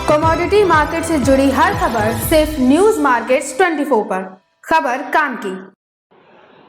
Commodity market से जुड़ी हर खबर सिर्फ न्यूज मार्केट्स 24 पर। खबर काम की।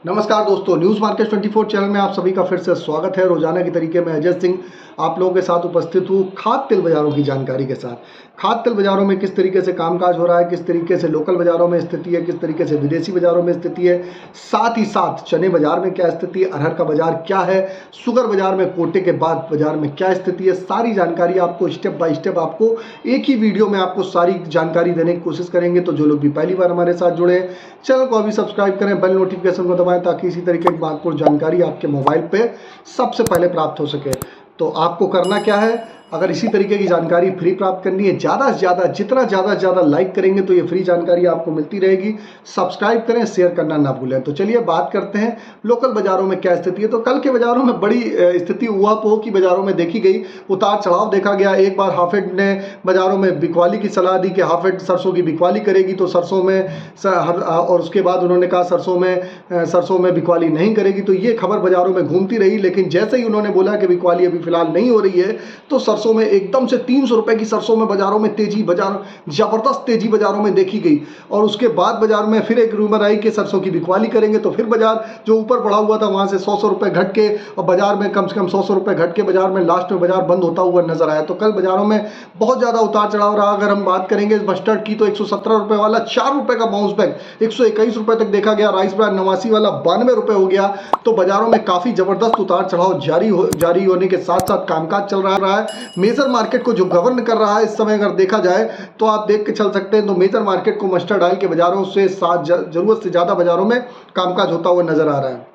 नमस्कार दोस्तों, न्यूज़ मार्केट 24 चैनल में आप सभी का फिर से स्वागत है। रोजाना की तरीके में अजय सिंह आप लोगों के साथ उपस्थित हूँ खाद्य तेल बाजारों की जानकारी के साथ। खाद्य तेल बाजारों में किस तरीके से कामकाज हो रहा है, किस तरीके से लोकल बाजारों में स्थिति है, किस तरीके से विदेशी बाजारों में स्थिति है, साथ ही साथ चने बाजार में क्या स्थिति है, अरहर का बाजार क्या है, शुगर बाजार में कोटे के बाद बाजार में क्या स्थिति है, सारी जानकारी आपको स्टेप बाय स्टेप आपको एक ही वीडियो में आपको सारी जानकारी देने की कोशिश करेंगे। तो जो लोग भी पहली बार हमारे साथ जुड़े हैं, चैनल को अभी सब्सक्राइब करें, बेल नोटिफिकेशन को दबाएं ताकि इसी तरीके की महत्वपूर्ण जानकारी आपके मोबाइल पे सबसे पहले प्राप्त हो सके। तो आपको करना क्या है, अगर इसी तरीके की जानकारी फ्री प्राप्त करनी है, ज़्यादा से ज़्यादा जितना ज़्यादा से ज़्यादा लाइक करेंगे तो ये फ्री जानकारी आपको मिलती रहेगी। सब्सक्राइब करें, शेयर करना ना भूलें। तो चलिए बात करते हैं लोकल बाज़ारों में क्या स्थिति है। तो कल के बाज़ारों में बड़ी स्थिति ऊहापोह की बाज़ारों में देखी गई, उतार चढ़ाव देखा गया। एक बार हाफेड ने बाज़ारों में बिकवाली की सलाह दी कि हाफेड सरसों की बिकवाली करेगी, तो सरसों में और उसके बाद उन्होंने कहा सरसों में बिकवाली नहीं करेगी। तो ये खबर बाज़ारों में घूमती रही, लेकिन जैसे ही उन्होंने बोला कि बिकवाली अभी फिलहाल नहीं हो रही है, तो सरसों में एकदम से 300 रुपए की सरसों में बाजारों में तेजी, जबरदस्त तेजी बाजारों में देखी गई। और उसके बाद बाजार में फिर एक रूमर आई कि सरसों की बिकवाली करेंगे, तो फिर बाजार जो ऊपर बढ़ा हुआ था वहां से 100 रुपए घट के और बाजार में कम से कम 100 रुपए घट के बाजार में लास्ट में बाजार बंद होता हुआ नजर आया। तो कल बाजारों में बहुत ज्यादा उतार चढ़ाव रहा। अगर हम बात करेंगे मस्टर्ड की तो 117 रुपए वाला 4 रुपए का बाउंस बैक 121 रुपए तक देखा गया। राइस ब्रांड 89 वाला 92 रुपए हो गया। तो बाजारों में काफी जबरदस्त उतार चढ़ाव जारी होने के साथ साथ कामकाज चल रहा है। मेजर मार्केट को जो गवर्न कर रहा है इस समय अगर देखा जाए तो आप देख के चल सकते हैं, तो मेजर मार्केट को मस्टर्ड ऑयल के बाजारों से जरूरत से ज्यादा बाजारों में कामकाज होता हुआ नजर आ रहा है।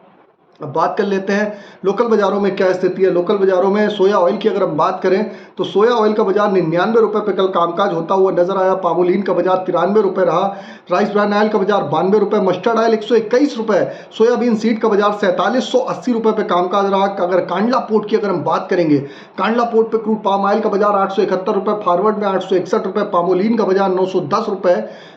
अब बात कर लेते हैं लोकल बाजारों में क्या स्थिति है। लोकल बाजारों में सोया ऑयल की अगर हम बात करें तो सोया ऑयल का बाजार 99 रुपए पे कल कामकाज होता हुआ नजर आया। पामोलिन का बाजार 93 रुपए रहा। राइस ब्रांड ऑयल का बाजार 92 रुपए, मस्टर्ड ऑयल 121 रुपए, सोयाबीन सीड का बाजार 4780 रुपए पे कामकाज रहा। अगर कांडला पोर्ट की अगर हम बात करेंगे, कांडला पोर्ट पे क्रूड पाम ऑयल का बाजार 871 रुपए, फॉरवर्ड में 861 रुपए, पामोलिन का बाजार 910 रुपए,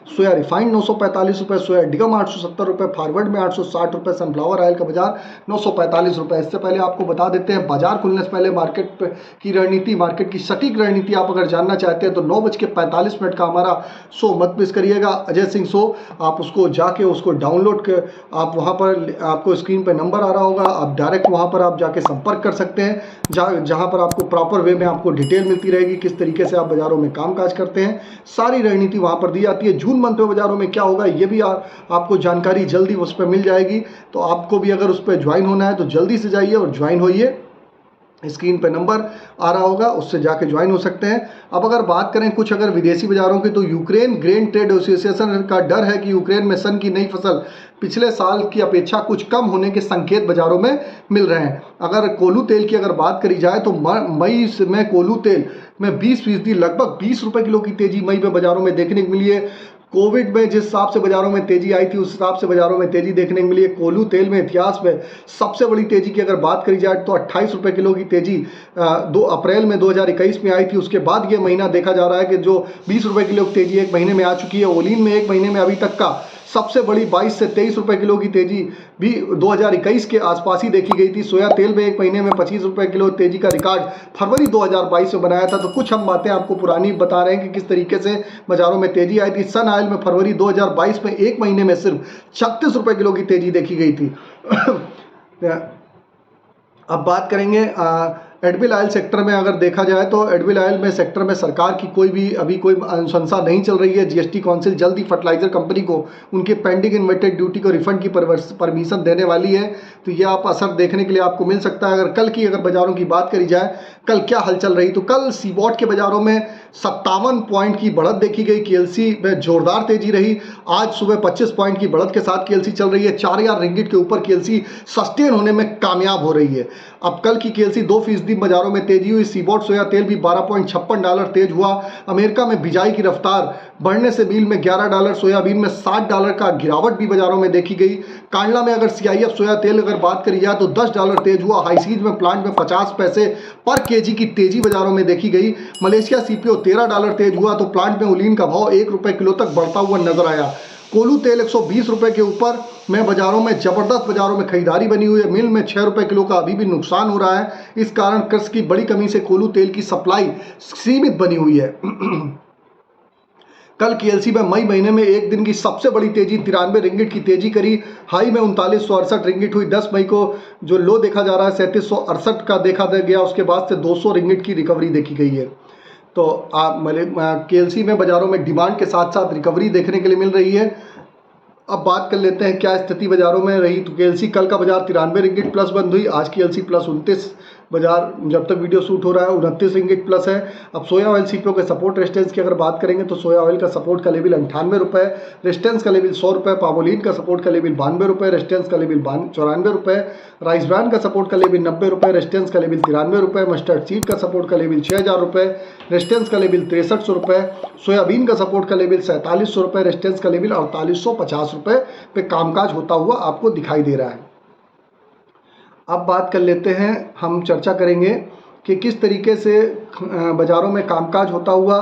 सोया रिफाइंड 945 रुपए, सोया डिगम 870 रुपए, फॉरवर्ड में 860 रुपए, सनफ्लावर ऑयल का बाजार 945 रुपए। इससे पहले आपको बता देते हैं बाजार खुलने से पहले मार्केट की रणनीति, मार्केट की सटीक रणनीति आप अगर जानना चाहते हैं तो 9:45 का हमारा शो मत मिस करिएगा, अजय सिंह शो। आप उसको जाके उसको डाउनलोड कर, आप वहां पर आपको स्क्रीन पे नंबर आ रहा होगा, आप डायरेक्ट वहां पर आप जाके संपर्क कर सकते हैं, जहां पर आपको प्रॉपर वे में आपको डिटेल मिलती रहेगी किस तरीके से आप बाजारों में कामकाज करते हैं। सारी रणनीति वहां पर दी जाती है। जून मंथ में बाजारों में क्या होगा ये भी आपको जानकारी जल्दी उस पर मिल जाएगी। तो आपको भी अगर उस पर ज्वाइन होना है तो जल्दी से जाइए और ज्वाइन होइए। स्क्रीन पे नंबर आ रहा होगा, उससे जाके ज्वाइन हो सकते हैं। अब अगर बात करें कुछ अगर विदेशी बाजारों की, तो यूक्रेन ग्रेन ट्रेड एसोसिएशन का डर है कि यूक्रेन में सन की नई फसल पिछले साल की अपेक्षा कुछ कम होने के संकेत बाजारों में मिल रहे हैं। अगर कोल्हू तेल की अगर बात करी जाए तो मई में कोल्हू तेल में 20% लगभग 20 रुपए किलो की तेजी मई में बाजारों में देखने को मिली है। कोविड में जिस हिसाब से बाजारों में तेजी आई थी उस हिसाब से बाजारों में तेजी देखने को मिली है। कोल्हू तेल में इतिहास में सबसे बड़ी तेजी की अगर बात करी जाए तो 28 रुपए किलो की तेजी 2 अप्रैल में 2021 में आई थी। उसके बाद ये महीना देखा जा रहा है कि जो 20 रुपए किलो की तेजी एक महीने में आ चुकी है। ओलिन में एक महीने में अभी तक का सबसे बड़ी 22 से 23 रुपए किलो की तेजी भी 2021 के आसपास ही देखी गई थी। सोया तेल में एक महीने में 25 रुपए किलो तेजी का रिकॉर्ड फरवरी 2022 में बनाया था। तो कुछ हम बातें आपको पुरानी बता रहे हैं कि किस तरीके से बाजारों में तेजी आई थी। सन ऑयल में फरवरी 2022 में एक महीने में सिर्फ 36 रुपए किलो की तेजी देखी गई थी। अब बात करेंगे एडबिल ऑयल सेक्टर में। अगर देखा जाए तो एडबिल ऑयल में सेक्टर में सरकार की अभी कोई अनुशंसा नहीं चल रही है। जीएसटी काउंसिल जल्द ही फर्टिलाइजर कंपनी को उनके पेंडिंग इन्वेस्टेड ड्यूटी को रिफंड की परमिशन देने वाली है। तो ये आप असर देखने के लिए आपको मिल सकता है। अगर कल की अगर बाजारों की बात करी जाए, कल क्या हलचल रही, तो कल सीबॉट के बाजारों में 57 पॉइंट की बढ़त देखी गई। केएलसी में जोरदार तेजी रही। आज सुबह 25 पॉइंट की बढ़त के साथ केएलसी चल रही है। 4000 रिंगिट के ऊपर केएलसी सस्टेन होने में कामयाब हो रही है। अब कल की केएलसी 2% बाजारों में तेजी हुई। सीबॉट सोया तेल भी $12.56 तेज हुआ। अमेरिका में बिजाई की रफ्तार बढ़ने से मील में $11, सोयाबीन में $60 का गिरावट भी बाजारों में देखी गई। कांडला में अगर सीआईएफ सोया तेल अगर बात करी जाए तो $10 तेज हुआ। हाईसीज में प्लांट में 50 पैसे पर केजी की तेजी बाजारों में देखी गई। मलेशिया सीपीओ $13 तेज हुआ। तो प्लांट में ओलिन का भाव 1 रुपए किलो तक बढ़ता हुआ नजर आया। कोल्हू तेल 120 रुपए के ऊपर में बाजारों में जबरदस्त बाजारों में खरीदारी बनी हुई है। मिल में 6 रुपए किलो का अभी भी नुकसान हो रहा है। इस कारण कृषि की बड़ी कमी से कोल्हू तेल की सप्लाई सीमित बनी हुई है। कल KLC में मई महीने में एक दिन की सबसे बड़ी तेजी 93 रिंगिट की तेजी करी, हाई में 3968 रिंगिट हुई। 10 मई को जो लो देखा जा रहा है 3768 का देखा गया, उसके बाद से 200 रिंगिट की रिकवरी देखी गई है। तो KLC में बाज़ारों में डिमांड के साथ साथ रिकवरी देखने के लिए मिल रही है। अब बात कर लेते हैं क्या स्थिति बाज़ारों में रही। तो KLC कल का बाजार 93 रिंगिट प्लस बंद हुई। आज KLC प्लस 29, बाजार जब तक वीडियो शूट हो रहा है 29 रिंगिट प्लस है। अब सोया ऑयल CPO के सपोर्ट रेजिस्टेंस की अगर बात करेंगे तो सोया ऑयल का सपोर्ट का लेवल 98 रुपये, रेजिस्टेंस का लेवल 100 रुपये। पामोलिन का सपोर्ट का लेवल 92 रुपये, रेजिस्टेंस का लेवल 94 रुपये। राइस ब्रांड का सपोर्ट का लेवल 90 रुपये, रेजिस्टेंस का लेवल 93 रुपये। मस्टर्ड सीड का सपोर्ट का लेवल 6000 रुपये, रेजिस्टेंस का लेवल 6300 रुपये। सोयाबीन का सपोर्ट का लेवल 4700 रुपये, रेजिस्टेंस का लेवल 4850 रुपये पे कामकाज होता हुआ आपको दिखाई दे रहा है। अब बात कर लेते हैं, हम चर्चा करेंगे कि किस तरीके से बाज़ारों में कामकाज होता हुआ,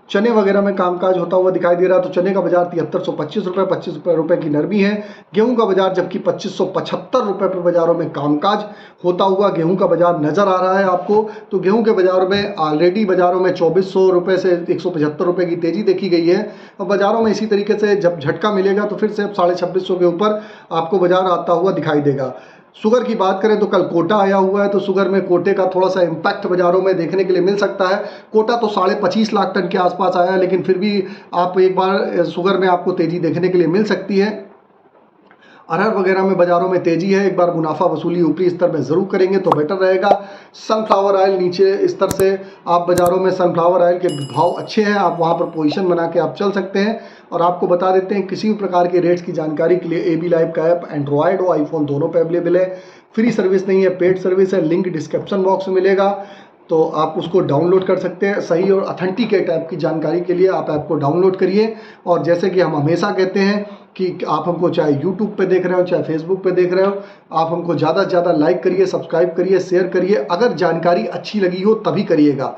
चने वगैरह में कामकाज होता हुआ दिखाई दे रहा है। तो चने का बाजार 7325 रुपये, 25 रुपये की नरमी है। गेहूं का बाजार जबकि 2575 रुपये पर बाज़ारों में कामकाज होता हुआ गेहूं का बाजार नज़र आ रहा है आपको। तो गेहूं के बाजार में ऑलरेडी बाज़ारों में 2400 रुपये से 175 रुपये की तेज़ी देखी गई है। और बाज़ारों में इसी तरीके से जब झटका मिलेगा तो फिर से अब 2650 के ऊपर आपको बाजार आता हुआ दिखाई देगा। शुगर की बात करें तो कल कोटा आया हुआ है, तो शुगर में कोटे का थोड़ा सा इम्पैक्ट बाज़ारों में देखने के लिए मिल सकता है। कोटा तो 25.5 लाख टन के आसपास आया है, लेकिन फिर भी आप एक बार शुगर में आपको तेज़ी देखने के लिए मिल सकती है। अरहर वगैरह में बाज़ारों में तेज़ी है, एक बार मुनाफा वसूली ऊपरी स्तर में ज़रूर करेंगे तो बेटर रहेगा। सनफ्लावर ऑयल नीचे स्तर से आप बाज़ारों में सनफ्लावर ऑयल के भाव अच्छे हैं, आप वहाँ पर पोजीशन बना के आप चल सकते हैं। और आपको बता देते हैं किसी भी प्रकार के रेट्स की जानकारी के लिए AB लाइव का ऐप एंड्रॉयड और आईफोन दोनों पे अवेलेबल है। फ्री सर्विस नहीं है, पेड सर्विस है, लिंक डिस्क्रिप्शन बॉक्स में मिलेगा, तो आप उसको डाउनलोड कर सकते हैं। सही और ऑथेंटिकेट ऐप की जानकारी के लिए आप ऐप को डाउनलोड करिए। और जैसे कि हम हमेशा कहते हैं कि आप हमको चाहे YouTube पे देख रहे हो चाहे Facebook पे देख रहे हो, आप हमको ज़्यादा से ज़्यादा लाइक करिए, सब्सक्राइब करिए, शेयर करिए। अगर जानकारी अच्छी लगी हो तभी करिएगा।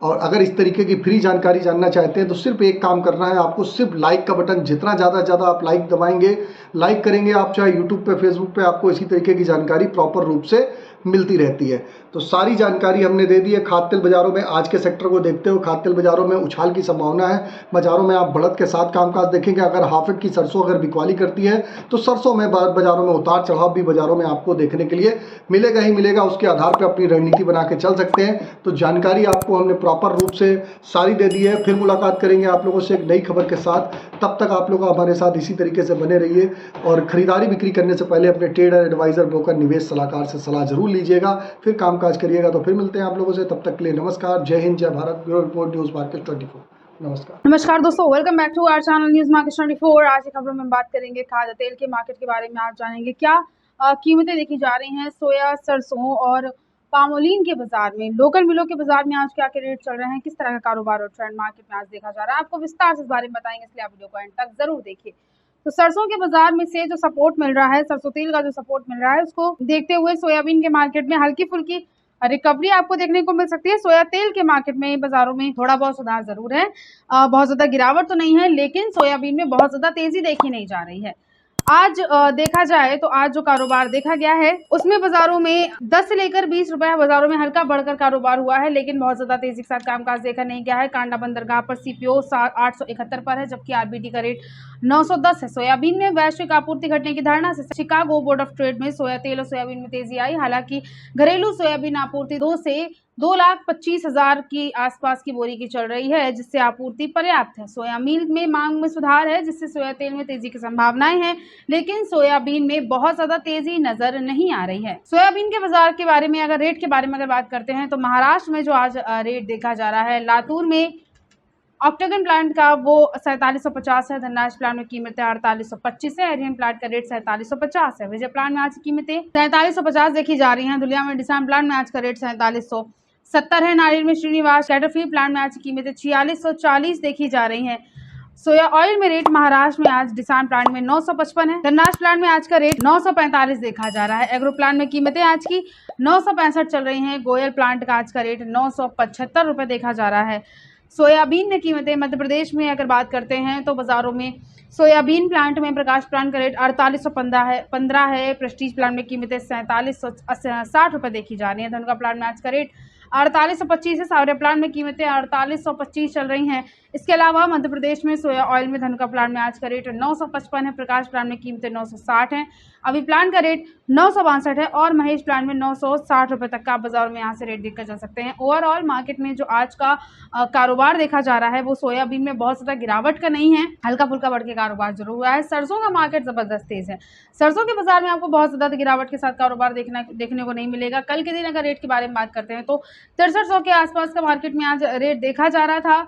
और अगर इस तरीके की फ्री जानकारी जानना चाहते हैं तो सिर्फ एक काम करना है आपको, सिर्फ लाइक का बटन, जितना ज़्यादा से ज़्यादा आप लाइक दबाएंगे, लाइक करेंगे आप चाहे YouTube पे Facebook पे, आपको इसी तरीके की जानकारी प्रॉपर रूप से मिलती रहती है। तो सारी जानकारी हमने दे दी है। खाद्य तेल बाज़ारों में आज के सेक्टर को देखते हुए खाद्य तेल बाज़ारों में उछाल की संभावना है। बाज़ारों में आप बढ़त के साथ कामकाज देखेंगे। अगर हाफिट की सरसों अगर बिकवाली करती है तो सरसों में बाज़ारों में उतार चढ़ाव भी बाज़ारों में आपको देखने के लिए मिलेगा ही मिलेगा। उसके आधार पर अपनी रणनीति बना के चल सकते हैं। तो जानकारी आपको हमने प्रॉपर रूप से सारी दे दी है। फिर मुलाकात करेंगे आप लोगों से एक नई खबर के साथ। तब तक आप लोग हमारे साथ इसी तरीके से बने रहिए और खरीदारी बिक्री करने से पहले अपने ट्रेडर, एडवाइज़र, ब्रोकर, निवेश सलाहकार से सलाह जरूर लीजिएगा, फिर कामकाज करिएगा। तो फिर मिलते हैं आप लोगों से, तब तक के लिए नमस्कार। जय हिंद, जय Bharat. Bureau report, news market 24। नमस्कार दोस्तों, welcome back to our channel news market 24। आज की खबरों में बात करेंगे खाद्य तेल के मार्केट के बारे में। आज जानेंगे क्या कीमतें देखी जा रही हैं सोया, सरसों और पामोलिन के बाजार में। लोकल मिलों के बाजार में आज क्या रेट चल रहे हैं, किस तरह का कारोबार और ट्रेंड मार्केट में आज देखा जा रहा है, आपको विस्तार से इस बारे में बताएंगे, इसलिए आप वीडियो को एंड तक जरूर देखिए। तो सरसों के बाजार में से जो सपोर्ट मिल रहा है, सरसों तेल का जो सपोर्ट मिल रहा है, उसको देखते हुए सोयाबीन के मार्केट में हल्की फुल्की रिकवरी आपको देखने को मिल सकती है। सोया तेल के मार्केट में बाजारों में थोड़ा बहुत सुधार जरूर है, बहुत ज्यादा गिरावट तो नहीं है, लेकिन सोयाबीन में बहुत ज्यादा तेजी देखी नहीं जा रही है। आज देखा जाए तो आज जो कारोबार देखा गया है उसमें बाजारों में 10 से लेकर 20 रुपए बाजारों में हल्का बढ़कर कारोबार हुआ है, लेकिन बहुत ज्यादा तेजी के साथ कामकाज देखा नहीं गया है। कांडा बंदरगाह पर CPO 871 पर है, जबकि RBD का रेट 910 है। सोयाबीन में वैश्विक आपूर्ति घटने की धारणा से शिकागो बोर्ड ऑफ ट्रेड में सोया तेल और सोयाबीन में तेजी आई। हालांकि घरेलू सोयाबीन आपूर्ति 2 से 2,25,000 की आसपास की बोरी की चल रही है, जिससे आपूर्ति पर्याप्त है। सोया मील में मांग में सुधार है, जिससे सोया तेल में तेजी की संभावनाएं हैं, लेकिन सोयाबीन में बहुत ज्यादा तेजी नजर नहीं आ रही है। सोयाबीन के बाजार के बारे में अगर रेट के बारे में अगर बात करते हैं तो महाराष्ट्र में जो आज रेट देखा जा रहा है, लातूर में ऑक्टेगन प्लांट का वो 4750 है, धनराज प्लांट में कीमतें 4825 है, एरियन प्लांट का रेट 4750 है, विजय प्लांट में आज की कीमतें 4750 देखी जा रही हैं, दुलिया में डिसान प्लांट में आज का रेट 4770 है, नारियल में श्रीनिवास कैटरफील्ड प्लांट में आज की कीमतें 4640 देखी जा रही हैं। सोया ऑयल में रेट महाराष्ट्र में आज डिसान प्लांट में 955 है, धनराज प्लांट में आज का रेट 945 देखा जा रहा है, एग्रो प्लांट में कीमतें आज की 965 चल रही हैं, गोयल प्लांट का आज का रेट 975 रुपये देखा जा रहा है। सोयाबीन में कीमतें मध्य प्रदेश में अगर बात करते हैं तो बाजारों में सोयाबीन प्लांट में प्रकाश प्लांट का रेट 4815 है, प्रेस्टीज प्लांट में कीमतें 4760 रुपये देखी जा रही है, धनुका प्लांट में आज का रेट 4825 है। सावरिया प्लांट में कीमतें 4825 चल रही हैं। इसके अलावा मध्य प्रदेश में सोया ऑयल में धनुका प्लांट में आज का रेट 955 है। प्रकाश प्लांट में कीमतें 960 हैं। अभी प्लांट का रेट 962 है और महेश प्लांट में 960 रुपए तक का आप बाजार में यहाँ से रेट देखकर जा सकते हैं। ओवरऑल मार्केट में जो आज का कारोबार देखा जा रहा है वो सोयाबीन में बहुत ज्यादा गिरावट का नहीं है, हल्का फुल्का बढ़ के कारोबार जरूर हुआ है। सरसों का मार्केट जबरदस्त तेज है। सरसों के बाजार में आपको बहुत ज्यादा गिरावट के साथ कारोबार देखने को नहीं मिलेगा। कल के दिन अगर रेट के बारे में बात करते हैं तो 6300 के आसपास का मार्केट में आज रेट देखा जा रहा था।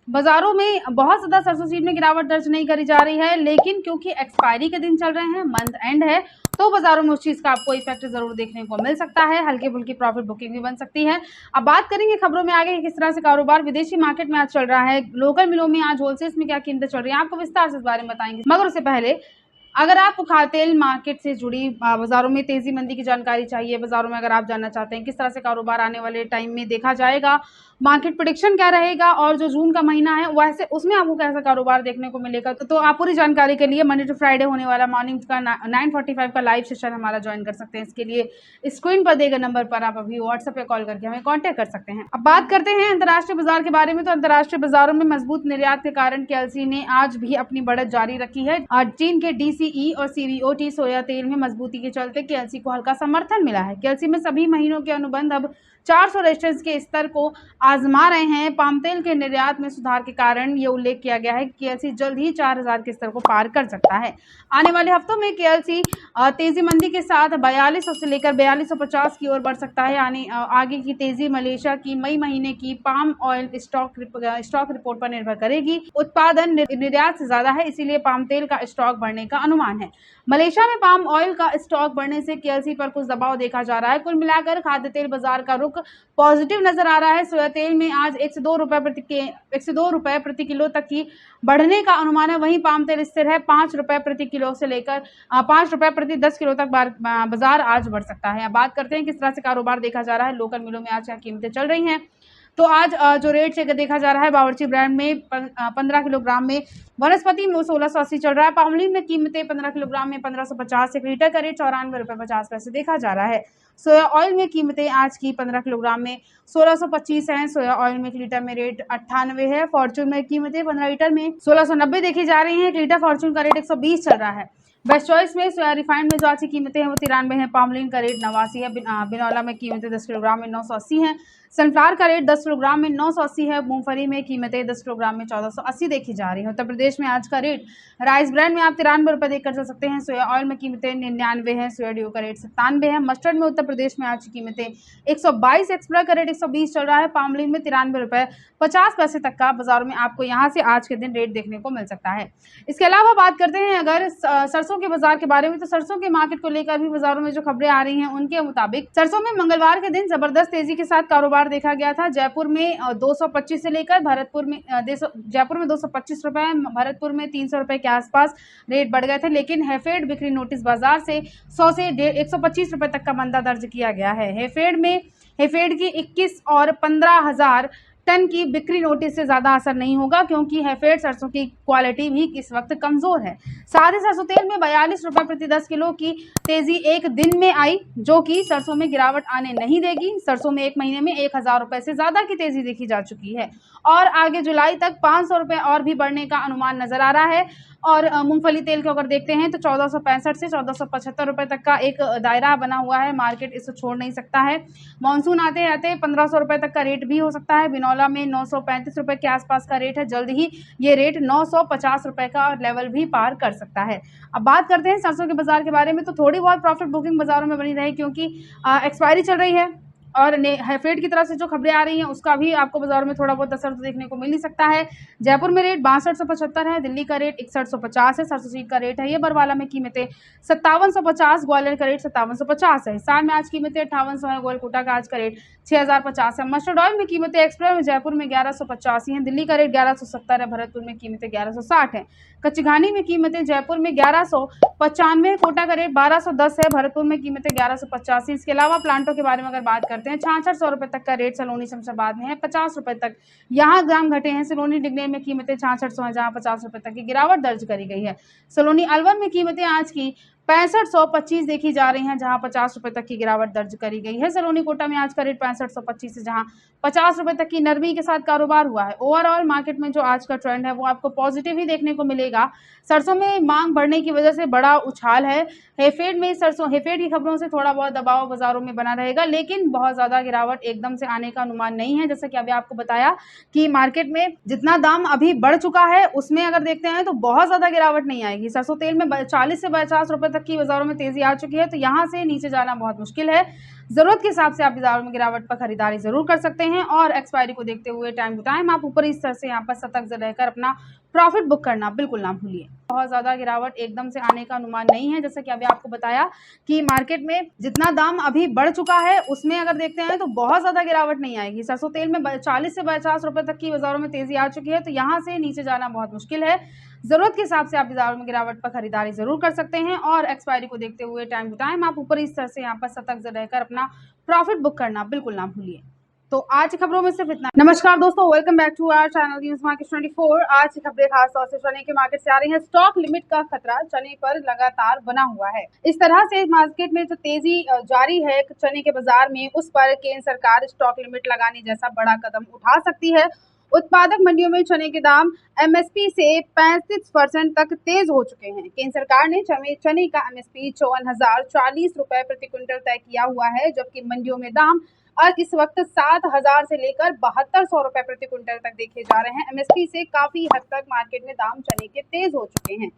बाजारों में बहुत ज़्यादा सरसों सीड में गिरावट दर्ज नहीं करी जा रही है, लेकिन क्योंकि एक्सपायरी के दिन चल रहे हैं, मंथ एंड है, तो बाजारों में उस चीज़ का आपको इफेक्ट जरूर देखने को मिल सकता है। हल्की फुल्की प्रॉफिट बुकिंग भी बन सकती है। अब बात करेंगे खबरों में आगे किस तरह से कारोबार विदेशी मार्केट में आज चल रहा है, लोकल मिलों में आज होलसेल्स में क्या कीमतें चल रही है, आपको विस्तार से इस बारे में बताएंगे। मगर उससे पहले अगर आपको खाद्य तेल मार्केट से जुड़ी बाजारों में तेजी मंदी की जानकारी चाहिए, बाजारों में अगर आप जानना चाहते हैं किस तरह से कारोबार आने वाले टाइम में देखा जाएगा, मार्केट प्रेडिक्शन क्या रहेगा और जो जून का महीना है वैसे उसमें आपको कैसा कारोबार देखने को मिलेगा, तो आप पूरी जानकारी के लिए मंडे टू फ्राइडे होने वाला मॉर्निंग का 9:45 का लाइव सेशन हमारा ज्वाइन कर सकते हैं। इसके लिए स्क्रीन पर दिए गए नंबर पर आप अभी व्हाट्सएप पे कॉल करके हमें कॉन्टैक्ट कर सकते हैं। अब बात करते हैं अंतर्राष्ट्रीय बाजार के बारे में। तो अंतर्राष्ट्रीय बाजारों में मजबूत निर्यात के कारण केएलसी ने आज भी अपनी बढ़त जारी रखी है। आज चीन के डीसीई और सीबीओटी सोया तेल में मजबूती के चलते केएलसी को हल्का समर्थन मिला है। केएलसी में सभी महीनों के अनुबंध अब 400 रेजिस्टेंस के स्तर को आजमा रहे हैं। पाम तेल के निर्यात में सुधार के कारण ये उल्लेख किया गया है कि केएलसी जल्द ही 4000 के स्तर को पार कर सकता है। आने वाले हफ्तों में केएलसी तेजी मंदी के साथ 4200 से लेकर 4250 की ओर बढ़ सकता है। यानी आगे की तेजी मलेशिया की मई महीने की पाम ऑयल स्टॉक रिपोर्ट पर निर्भर करेगी। उत्पादन निर्यात से ज्यादा है, इसीलिए पाम तेल का स्टॉक बढ़ने का अनुमान है। मलेशिया में पाम ऑयल का स्टॉक बढ़ने से केएलसी पर कुछ दबाव देखा जा रहा है। कुल मिलाकर खाद्य तेल बाजार का रुख पॉजिटिव नजर आ रहा है। सोया तेल में आज 102 रुपए प्रति किलो तक की बढ़ने का अनुमान है। वहीं पाम तेल स्थिर है 5 रुपए प्रति किलो से लेकर 5 रुपए प्रति 10 किलो तक बाजार आज बढ़ सकता है। अब बात करते हैं किस तरह से कारोबार देखा जा रहा है, लोकल मिलों में आज क्या कीमतें चल रही हैं। तो आज जो रेट से देखा जा रहा है, बावर्ची ब्रांड में 15 किलोग्राम में वनस्पति में 1680 चल रहा है। पामोलिन में कीमतें 15 किलोग्राम में 1550, 1 लीटर का रेट 94 रुपये 50 पैसे देखा जा रहा है। सोया ऑयल में कीमतें आज की 15 किलोग्राम में 1625 हैं। सोया ऑयल में 1 लीटर में रेट 98 है। फॉर्चून में कीमतें 15 लीटर में 1690 देखी जा रही हैं। 1 लीटर फॉर्चून का रेट 120 चल रहा है। बेस्ट चॉइस में सोया रिफाइंड में जो आज की कीमतें हैं वो 93 है। पामोलिन का रेट 89 है। बिनौला में कीमतें 10 किलोग्राम में 980 हैं। सनफ्लावर का रेट 10 किलोग्राम में 980 है। मूंगफली में कीमतें 10 किलोग्राम में 1480 देखी जा रही है। उत्तर प्रदेश में आज का रेट राइस ब्रांड में आप 93 रुपये देकर जा सकते हैं। सोया ऑयल में कीमतें 99 है। सोया ड्यू का रेट 97 है। मस्टर्ड में उत्तर प्रदेश में आज की कीमतें 122, एक्सप्रा का रेट 120 चल रहा है। पामोलिन में 93 रुपये 50 पैसे तक का बाजारों में आपको यहाँ से आज के दिन रेट देखने को मिल सकता है। इसके अलावा बात करते हैं अगर सरसों के बाजार के बारे में, तो सरसों के मार्केट को लेकर भी बाजारों में जो खबरें आ रही हैं उनके मुताबिक सरसों में मंगलवार के दिन जबरदस्त तेजी के साथ कारोबार देखा गया था। जयपुर में 225 से लेकर जयपुर में 225 रुपए, भरतपुर में 300 रुपए के आसपास रेट बढ़ गए थे। लेकिन हैफेड बिक्री नोटिस बाजार से 100 से 125 रुपए तक का मंदा दर्ज किया गया है। हैफेड की 21 और 15,000 टन की बिक्री नोटिस से ज्यादा असर नहीं होगा, क्योंकि हैफेड सरसों की क्वालिटी भी इस वक्त कमजोर है। साथ ही सरसों तेल में 42 रुपए प्रति 10 किलो की तेजी एक दिन में आई, जो कि सरसों में गिरावट आने नहीं देगी। सरसों में एक महीने में 1000 रुपए से ज्यादा की तेजी देखी जा चुकी है और आगे जुलाई तक 500 रुपए और भी बढ़ने का अनुमान नजर आ रहा है। और मूंगफली तेल को अगर देखते हैं तो 1465 से 1475 रुपए तक का एक दायरा बना हुआ है। मार्केट इसको छोड़ नहीं सकता है। मानसून आते आते 1500 रुपए तक का रेट भी हो सकता है। बिनौला में 935 रुपए के आसपास का रेट है। जल्द ही ये रेट 950 रुपए का लेवल भी पार कर सकता है। अब बात करते हैं सरसों के बाजार के बारे में, तो थोड़ी बहुत प्रॉफिट बुकिंग बाजारों में बनी रही, क्योंकि एक्सपायरी चल रही है और हैफेड की तरफ से जो खबरें आ रही हैं उसका भी आपको बाजार में थोड़ा बहुत असर तो देखने को मिल ही सकता है। जयपुर में रेट 6275 है। दिल्ली का रेट 6150 है। सरसों सीड का रेट है ये। बरवाला में कीमतें 5750, ग्वालियर का रेट 5750 है। हिसार में आज कीमतें 5800 है। गोलकोटा का आज का रेट 6050 है। मस्टर्ड ऑयल में कीमतें एक्सप्रेस में जयपुर में 1185 है। दिल्ली का रेट 1170 है। भरतपुर में कीमतें 1160 है। कच्ची घानी में कीमतें जयपुर में 1195, कोटा का रेट 1210 है। भरतपुर में कीमतें 1185। इसके अलावा प्लांटों के बारे में अगर बात करते हैं, 6600 रुपए तक का रेट सलोनी शमशाबाद में है। 50 रुपए तक यहाँ ग्राम घटे हैं। सलोनी डिग्नेर में कीमतें 6600 है, जहाँ 50 रुपए तक की गिरावट दर्ज करी गई है। सलोनी अलवर में कीमतें आज की 6525 देखी जा रही हैं, जहां 50 रुपए तक की गिरावट दर्ज करी गई है। सलोनी कोटा में आज का रेट 6525 है, जहां 50 रुपए तक की नरमी के साथ कारोबार हुआ है। ओवरऑल मार्केट में जो आज का ट्रेंड है वो आपको पॉजिटिव ही देखने को मिलेगा। सरसों में मांग बढ़ने की वजह से बड़ा उछाल है। हेफेड में सरसों हेफेड की खबरों से थोड़ा बहुत दबाव बाजारों में बना रहेगा, लेकिन बहुत ज्यादा गिरावट एकदम से आने का अनुमान नहीं है। जैसा कि अभी आपको बताया कि मार्केट में जितना दाम अभी बढ़ चुका है उसमें अगर देखते हैं तो बहुत ज्यादा गिरावट नहीं आएगी। सरसों तेल में 40 से 50 रुपए तक की बाजारों में तेजी आ चुकी है, तो यहाँ से नीचे जाना बहुत मुश्किल है। जरूरत के हिसाब से आप बाजारों में गिरावट पर खरीदारी जरूर कर सकते हैं, और एक्सपायरी को देखते हुए टाइम टू टाइम आप ऊपरी स्तर से यहाँ पर सतर्क रहकर अपना प्रॉफिट बुक करना बिल्कुल ना भूलिए। बहुत ज्यादा गिरावट एकदम से आने का अनुमान नहीं है। जैसा कि अभी आपको बताया कि मार्केट में जितना दाम अभी बढ़ चुका है उसमें अगर देखते हैं तो बहुत ज्यादा गिरावट नहीं आएगी। सरसों तेल में 40 से 50 रुपए तक की बाजारों में तेजी आ चुकी है, तो यहाँ से नीचे जाना बहुत मुश्किल है। जरूरत के हिसाब से आप बाजारों में गिरावट पर खरीदारी जरूर कर सकते हैं, और एक्सपायरी को देखते हुए टाइम टू टाइम आप ऊपरी स्तर से यहाँ पर सतर्क रहकर अपना प्रॉफिट बुक करना बिल्कुल ना भूलिए। तो आज की खबरों में सिर्फ इतना। नमस्कार दोस्तों, welcome back to our channel news market 24। आज की खबरें खास तौर से चने के मार्केट से आ रही हैं। स्टॉक लिमिट का खतरा चने पर लगातार बना हुआ है। इस तरह से मार्केट में जो तेजी जारी है चने के बाजार में, उस पर केंद्र सरकार स्टॉक लिमिट लगाने जैसा बड़ा कदम उठा सकती है। उत्पादक मंडियों में चने के दाम एमएसपी से 35% तक तेज हो चुके हैं। केंद्र सरकार ने चने का एमएसपी 54,040 रुपए प्रति क्विंटल तय किया हुआ है, जबकि मंडियों में दाम और इस वक्त 7,000 से लेकर 7200 रुपए प्रति क्विंटल तक देखे जा रहे हैं। एमएसपी से काफी हद तक मार्केट में दाम चने के तेज हो चुके हैं।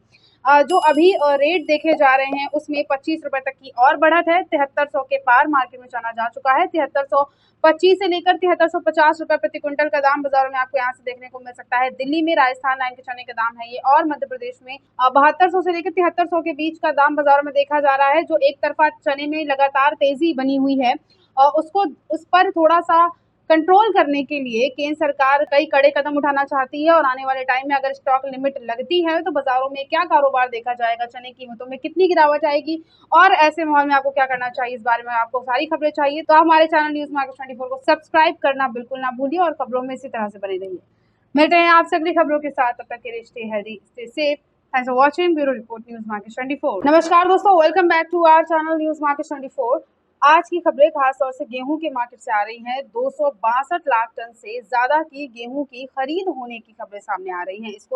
जो अभी रेट देखे जा रहे हैं उसमें 25 रुपए तक की और बढ़त है। 7300 के पार मार्केट में चना जा चुका है। 7325 से लेकर 7350 रुपए प्रति क्विंटल का दाम बाजारों में आपको यहाँ से देखने को मिल सकता है। दिल्ली में राजस्थान लाइन के चने के दाम है ये, और मध्य प्रदेश में 7200 से लेकर 7300 के बीच का दाम बाजारों में देखा जा रहा है। जो एक तरफा चने में लगातार तेजी बनी हुई है, उस पर थोड़ा सा कंट्रोल करने के लिए केंद्र सरकार कई कड़े कदम उठाना चाहती है। और आने वाले टाइम में अगर स्टॉक लिमिट लगती है तो बाजारों में क्या कारोबार देखा जाएगा, चने की कीमतों में कितनी गिरावट आएगी, और ऐसे माहौल में आपको क्या करना चाहिए, इस बारे में आपको सारी खबरें चाहिए तो हमारे चैनल न्यूज मार्केट 24 को सब्सक्राइब करना बिल्कुल ना भूलिए, और खबरों में इसी तरह से बने रहिए। मिलते हैं आपसे अगली खबरों के साथ, तब तक के लिए stay healthy, stay safe. Thanks for watching bureau report news market 24। नमस्कार दोस्तों, welcome back to our channel news market 24। आज की खबरें खास तौर से गेहूं के मार्केट से आ रही हैं। 262 लाख टन से ज्यादा की गेहूं की खरीद होने की खबरें सामने आ रही हैं। इस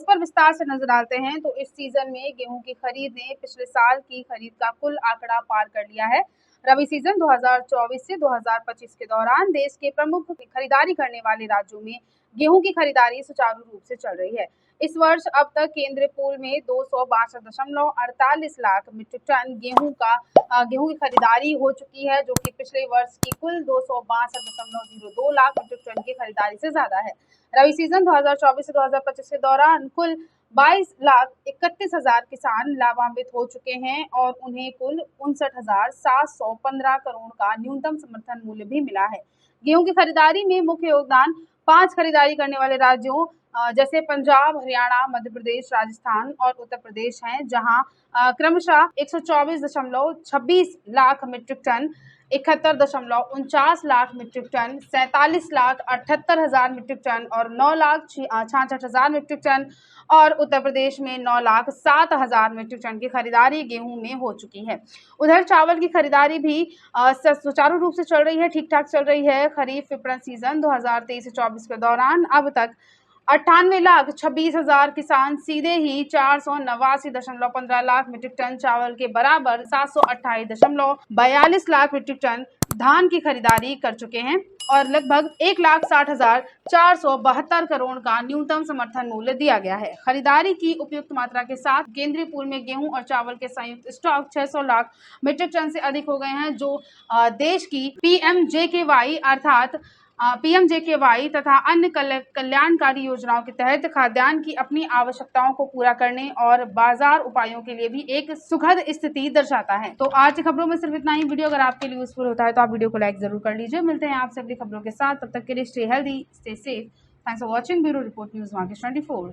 पर विस्तार से नजर डालते हैं तो इस सीजन में गेहूं की खरीद ने पिछले साल की खरीद का कुल आंकड़ा पार कर लिया है। रबी सीजन 2024 से 2025 के दौरान देश के प्रमुख खरीदारी करने वाले राज्यों में गेहूं की खरीदारी सुचारू रूप से चल रही है। इस वर्ष अब तक केंद्रीय पूल में 262.48 लाख मीट्रिक टन गेहूं की खरीदारी हो चुकी है, जो कि पिछले वर्ष की कुल 262.02 लाख मीट्रिक टन की खरीदारी से ज्यादा है। रबी सीजन 2024 से 2025 के दौरान कुल 22,31,000 किसान लाभान्वित हो चुके हैं, और उन्हें कुल 59,715 करोड़ का न्यूनतम समर्थन मूल्य भी मिला है। गेहूं की खरीदारी में मुख्य योगदान 5 खरीदारी करने वाले राज्यों जैसे पंजाब, हरियाणा, मध्य प्रदेश, राजस्थान और उत्तर प्रदेश हैं, जहां क्रमशः 124.26 lakh metric ton, 71.49 lakh metric ton, 47,78,000 metric ton और 9,66,000 मीट्रिक टन, और उत्तर प्रदेश में 9,07,000 मीट्रिक टन की खरीदारी गेहूं में हो चुकी है। उधर चावल की खरीदारी भी सुचारू रूप से चल रही है, ठीक ठाक चल रही है। खरीफ विपणन सीजन 2023-24 के दौरान अब तक 98,26,000 किसान सीधे ही 489.15 लाख मीट्रिक टन चावल के बराबर 728.42 लाख मीट्रिक टन धान की खरीदारी कर चुके हैं, और लगभग 1,60,472 करोड़ का न्यूनतम समर्थन मूल्य दिया गया है। खरीदारी की उपयुक्त मात्रा के साथ केंद्रीय पूल में गेहूं और चावल के संयुक्त स्टॉक 600 लाख मीट्रिक टन से अधिक हो गए हैं, जो देश की पीएमजेकेवाई तथा अन्य कल्याणकारी योजनाओं के तहत खाद्यान्न की अपनी आवश्यकताओं को पूरा करने और बाजार उपायों के लिए भी एक सुखद स्थिति दर्शाता है। तो आज की खबरों में सिर्फ इतना ही। वीडियो अगर आपके लिए यूजफुल होता है तो आप वीडियो को लाइक जरूर कर लीजिए। मिलते हैं आपसे अगली खबरों के साथ, तब तक के लिए stay healthy, stay safe. Thanks for watching bureau report news market 24।